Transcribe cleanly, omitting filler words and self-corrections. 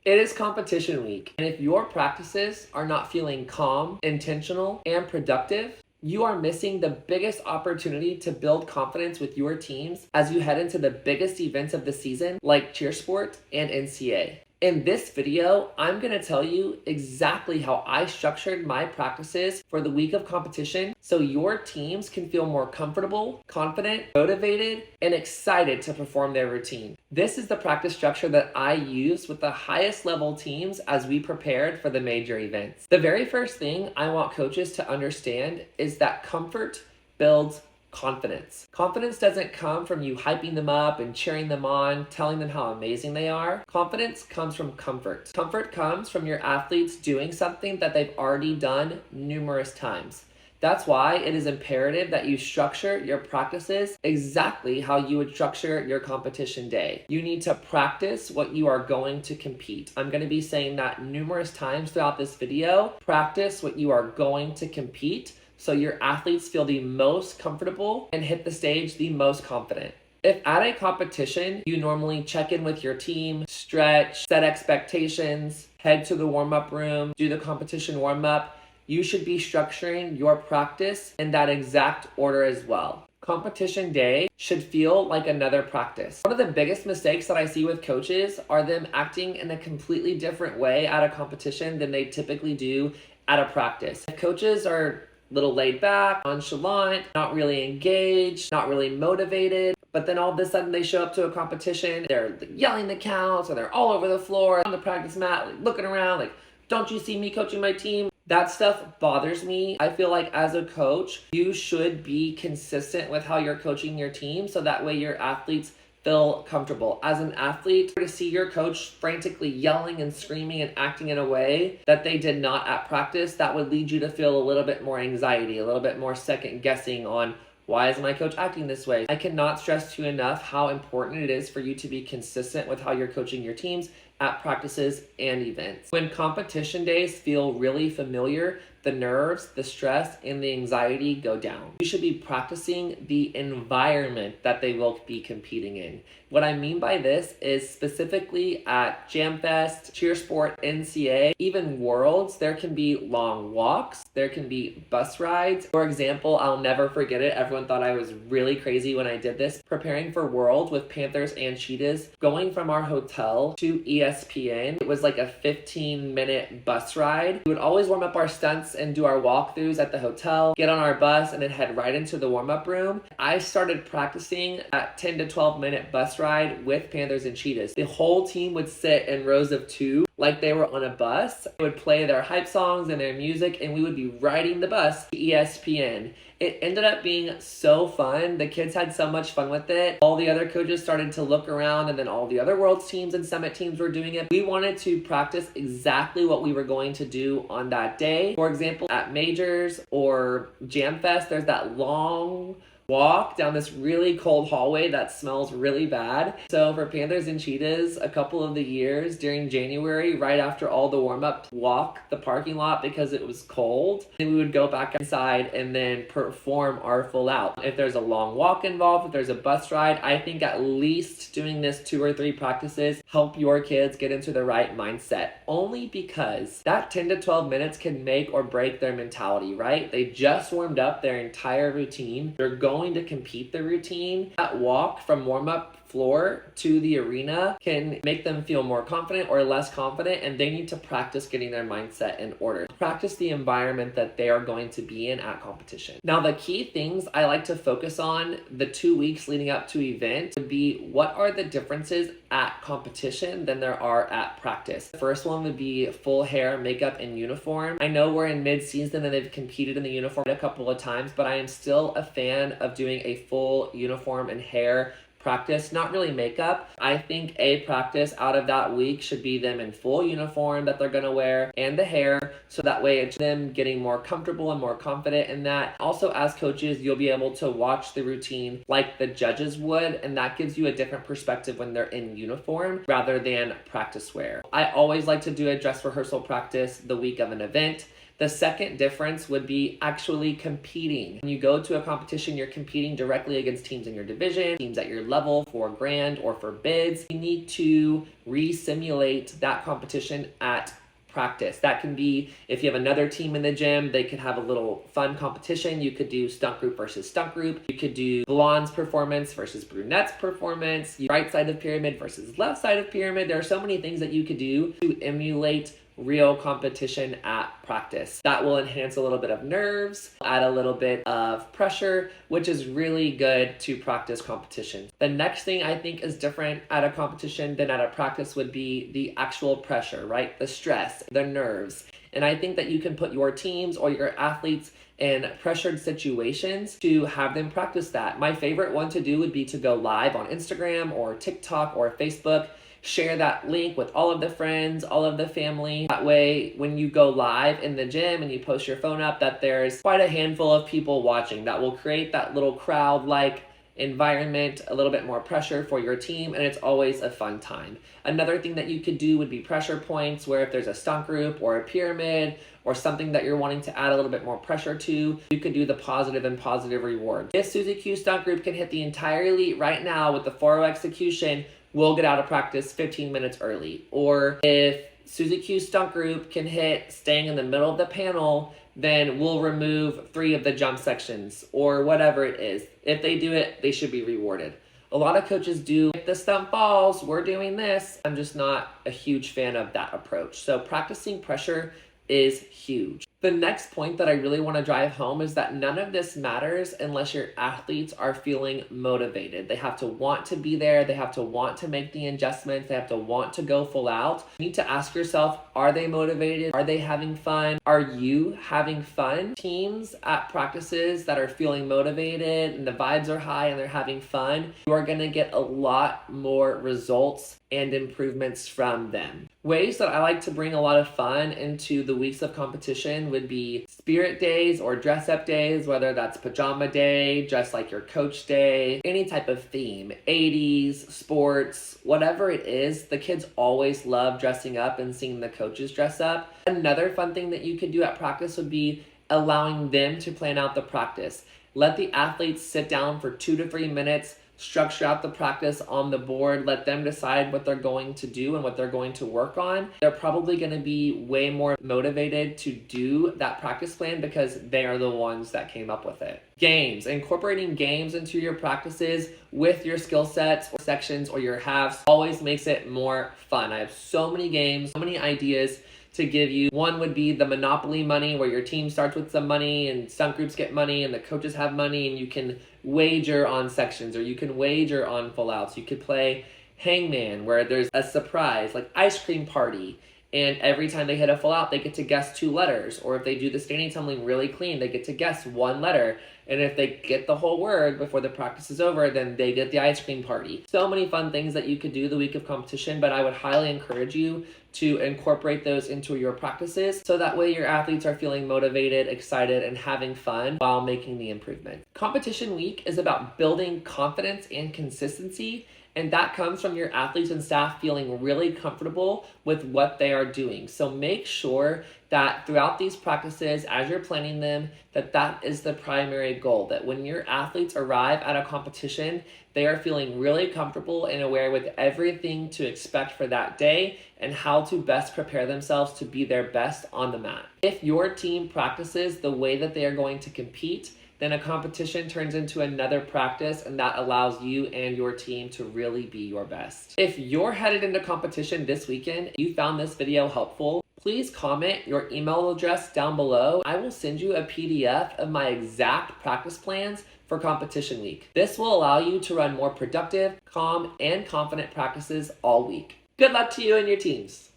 It is competition week, and if your practices are not feeling calm, intentional, and productive, you are missing the biggest opportunity to build confidence with your teams as you head into the biggest events of the season like Cheersport and NCA. In this video, I'm going to tell you exactly how I structured my practices for the week of competition so your teams can feel more comfortable, confident, motivated, and excited to perform their routine. This is the practice structure that I used with the highest level teams as we prepared for the major events. The very first thing I want coaches to understand is that comfort builds confidence. Confidence doesn't come from you hyping them up and cheering them on, telling them how amazing they are. Confidence comes from comfort. Comfort comes from your athletes doing something that they've already done numerous times. That's why it is imperative that you structure your practices exactly how you would structure your competition day. You need to practice what you are going to compete. I'm going to be saying that numerous times throughout this video. Practice what you are going to compete so your athletes feel the most comfortable and hit the stage the most confident. If at a competition, you normally check in with your team, stretch, set expectations, head to the warm-up room, do the competition warm-up, you should be structuring your practice in that exact order as well. Competition day should feel like another practice. One of the biggest mistakes that I see with coaches are them acting in a completely different way at a competition than they typically do at a practice. If coaches are little laid back, nonchalant, not really engaged, not really motivated. But then all of a sudden they show up to a competition, they're yelling the counts, or they're all over the floor on the practice mat, like looking around, like, don't you see me coaching my team? That stuff bothers me. I feel like as a coach, you should be consistent with how you're coaching your team so that way your athletes feel comfortable. As an athlete, to see your coach frantically yelling and screaming and acting in a way that they did not at practice, that would lead you to feel a little bit more anxiety, a little bit more second guessing on why is my coach acting this way? I cannot stress to you enough how important it is for you to be consistent with how you're coaching your teams at practices and events. When competition days feel really familiar, the nerves, the stress, and the anxiety go down. You should be practicing the environment that they will be competing in. What I mean by this is specifically at JamFest, Cheersport, NCA, even Worlds, there can be long walks, there can be bus rides. For example, I'll never forget it. Everyone thought I was really crazy when I did this. Preparing for World with Panthers and Cheetahs, going from our hotel to ESPN, it was like a 15-minute bus ride. We would always warm up our stunts and do our walkthroughs at the hotel, get on our bus, and then head right into the warm-up room. I started practicing at 10 to 12-minute bus ride with Panthers and Cheetahs. The whole team would sit in rows of two like they were on a bus. They would play their hype songs and their music, and we would be riding the bus to ESPN. It ended up being so fun. The kids had so much fun with it. All the other coaches started to look around, and then all the other Worlds teams and Summit teams were doing it. We wanted to practice exactly what we were going to do on that day. For example, at Majors or JamFest, there's that long walk down this really cold hallway that smells really bad. So for Panthers and Cheetahs, a couple of the years during January, right after all the warm-up, walk the parking lot because it was cold. And we would go back inside and then perform our full out. If there's a long walk involved, if there's a bus ride, I think at least doing this 2 or 3 practices help your kids get into the right mindset. Only because that 10 to 12 minutes can make or break their mentality, right? They just warmed up their entire routine. They're going to compete the routine. That walk from warm-up floor to the arena can make them feel more confident or less confident, and they need to practice getting their mindset in order. Practice the environment that they are going to be in at competition. Now, the key things I like to focus on the 2 weeks leading up to event would be what are the differences at competition than there are at practice. The first one would be full hair, makeup, and uniform. I know we're in mid-season and they've competed in the uniform a couple of times, but I am still a fan of doing a full uniform and hair practice, not really makeup. I think a practice out of that week should be them in full uniform that they're going to wear and the hair, so that way it's them getting more comfortable and more confident in that. Also, as coaches, you'll be able to watch the routine like the judges would, and that gives you a different perspective when they're in uniform rather than practice wear. I always like to do a dress rehearsal practice the week of an event. The second difference would be actually competing. When you go to a competition, you're competing directly against teams in your division, teams at your level for grand or for bids. You need to re-simulate that competition at practice. That can be if you have another team in the gym, they could have a little fun competition. You could do stunt group versus stunt group. You could do blonde's performance versus brunette's performance, right side of pyramid versus left side of pyramid. There are so many things that you could do to emulate real competition at practice. That will enhance a little bit of nerves, add a little bit of pressure, which is really good to practice competition. The next thing I think is different at a competition than at a practice would be the actual pressure, right? The stress, the nerves. And I think that you can put your teams or your athletes in pressured situations to have them practice that. My favorite one to do would be to go live on Instagram or TikTok or Facebook. Share that link with all of the friends, all of the family. That way, when you go live in the gym and you post your phone up, that there's quite a handful of people watching. That will create that little crowd-like environment, a little bit more pressure for your team, and it's always a fun time. Another thing that you could do would be pressure points, where if there's a stunt group or a pyramid or something that you're wanting to add a little bit more pressure to, you could do the positive and positive reward. If Susie Q stunt group can hit the entire elite right now with the 4-0 execution, we'll get out of practice 15 minutes early. Or if Susie Q's stunt group can hit staying in the middle of the panel, then we'll remove 3 of the jump sections or whatever it is. If they do it, they should be rewarded. A lot of coaches do, if the stunt falls, we're doing this. I'm just not a huge fan of that approach. So practicing pressure is huge. The next point that I really want to drive home is that none of this matters unless your athletes are feeling motivated. They have to want to be there. They have to want to make the adjustments. They have to want to go full out. You need to ask yourself, are they motivated? Are they having fun? Are you having fun? Teams at practices that are feeling motivated and the vibes are high and they're having fun, you are going to get a lot more results and improvements from them. Ways that I like to bring a lot of fun into the weeks of competition would be spirit days or dress up days, whether that's pajama day, dress like your coach day, any type of theme, 80s, sports, whatever it is. The kids always love dressing up and seeing the coaches dress up. Another fun thing that you could do at practice would be allowing them to plan out the practice. Let the athletes sit down for 2 to 3 minutes, structure out the practice on the board, let them decide what they're going to do and what they're going to work on. They're probably going to be way more motivated to do that practice plan because they are the ones that came up with it. Games. Incorporating games into your practices with your skill sets or sections or your halves always makes it more fun. I have so many games, so many ideas to give you. One would be the Monopoly money, where your team starts with some money and stunt groups get money and the coaches have money, and you can wager on sections or you can wager on full outs. You could play Hangman, where there's a surprise like ice cream party, and every time they hit a full out they get to guess 2 letters. Or if they do the standing tumbling really clean, they get to guess 1 letter, and if they get the whole word before the practice is over, then they get the ice cream party. So many fun things that you could do the week of competition, but I would highly encourage you to incorporate those into your practices so that way your athletes are feeling motivated, excited, and having fun while making the improvement. Competition week is about building confidence and consistency, and that comes from your athletes and staff feeling really comfortable with what they are doing. So make sure that throughout these practices, as you're planning them, that is the primary goal, that when your athletes arrive at a competition, they are feeling really comfortable and aware with everything to expect for that day and how to best prepare themselves to be their best on the mat. If your team practices the way that they are going to compete, then a competition turns into another practice, and that allows you and your team to really be your best. If you're headed into competition this weekend, and you found this video helpful, please comment your email address down below. I will send you a PDF of my exact practice plans for competition week. This will allow you to run more productive, calm, and confident practices all week. Good luck to you and your teams.